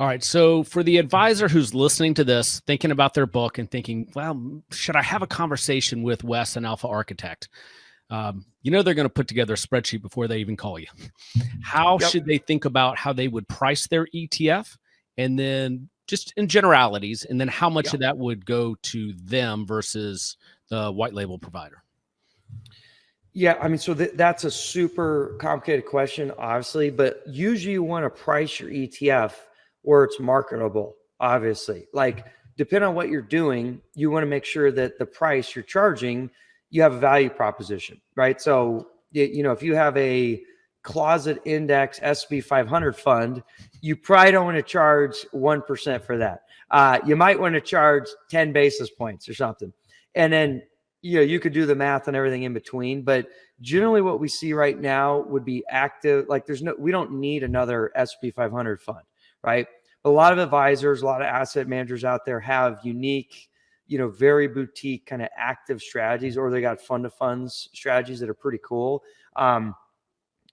All right. So for the advisor who's listening to this, thinking about their book and thinking, well, should I have a conversation with Wes and Alpha Architect? They're going to put together a spreadsheet before they even call you. How should they think about how they would price their ETF? And then just in generalities, and then how much of that would go to them versus the white label provider? Yeah, I mean, so that's a super complicated question, obviously, but usually you want to price your ETF where it's marketable, obviously. Like, depending on what you're doing, you want to make sure that the price you're charging, you have a value proposition, right? So, if you have a closet index S&P 500 fund, you probably don't want to charge 1% for that. You might want to charge 10 basis points or something. And then you could do the math and everything in between, but generally what we see right now would be active. Like we don't need another S&P 500 fund, right? A lot of advisors, a lot of asset managers out there have unique, very boutique kind of active strategies, or they got fund of funds strategies that are pretty cool.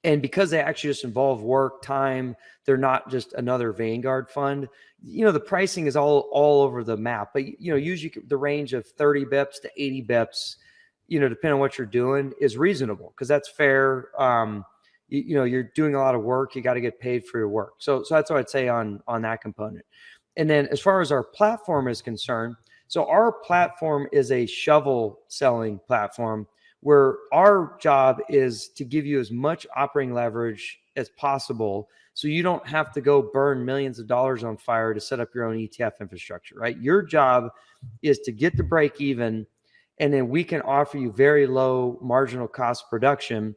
And because they actually just involve work, time, they're not just another Vanguard fund. The pricing is all over the map, but usually the range of 30 bips to 80 bips, depending on what you're doing, is reasonable because that's fair. You're doing a lot of work. You got to get paid for your work. So that's what I'd say on that component. And then as far as our platform is concerned, so our platform is a shovel selling platform where our job is to give you as much operating leverage as possible so you don't have to go burn millions of dollars on fire to set up your own ETF infrastructure, right? Your job is to get to break even, and then we can offer you very low marginal cost production,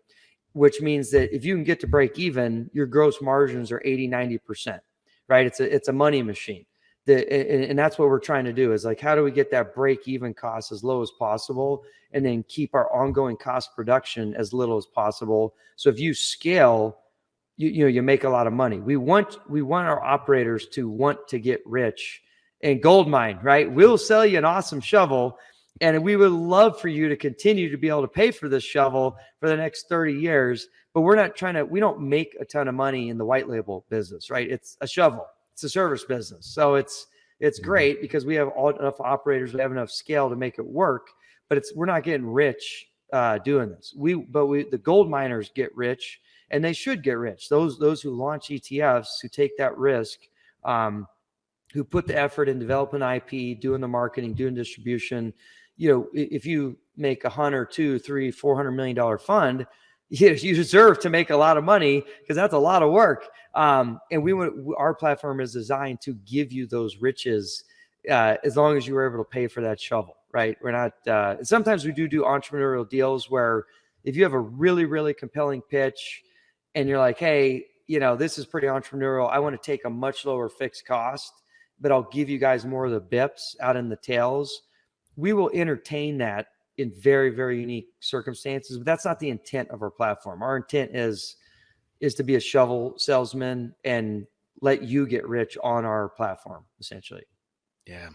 which means that if you can get to break even, your gross margins are 80, 90%, right? It's a money machine. And that's what we're trying to do is like, how do we get that break even cost as low as possible and then keep our ongoing cost production as little as possible? So if you scale, you make a lot of money. We want our operators to want to get rich and gold mine, right? We'll sell you an awesome shovel, and we would love for you to continue to be able to pay for this shovel for the next 30 years. But we don't make a ton of money in the white label business, right? It's a shovel. It's a service business. So it's great because we have enough operators, we have enough scale to make it work, but we're not getting rich doing this. The gold miners get rich, and they should get rich. Those who launch ETFs, who take that risk, who put the effort in developing IP, doing the marketing, doing distribution. If you make $100, $200, $300, $400 million fund, you deserve to make a lot of money because that's a lot of work. And our platform is designed to give you those riches as long as you were able to pay for that shovel, right? We're not. Sometimes we do entrepreneurial deals where if you have a really, really compelling pitch and you're like, hey, this is pretty entrepreneurial. I want to take a much lower fixed cost, but I'll give you guys more of the bips out in the tails. We will entertain that in very, very unique circumstances, but that's not the intent of our platform. Our intent is to be a shovel salesman and let you get rich on our platform, essentially. Yeah.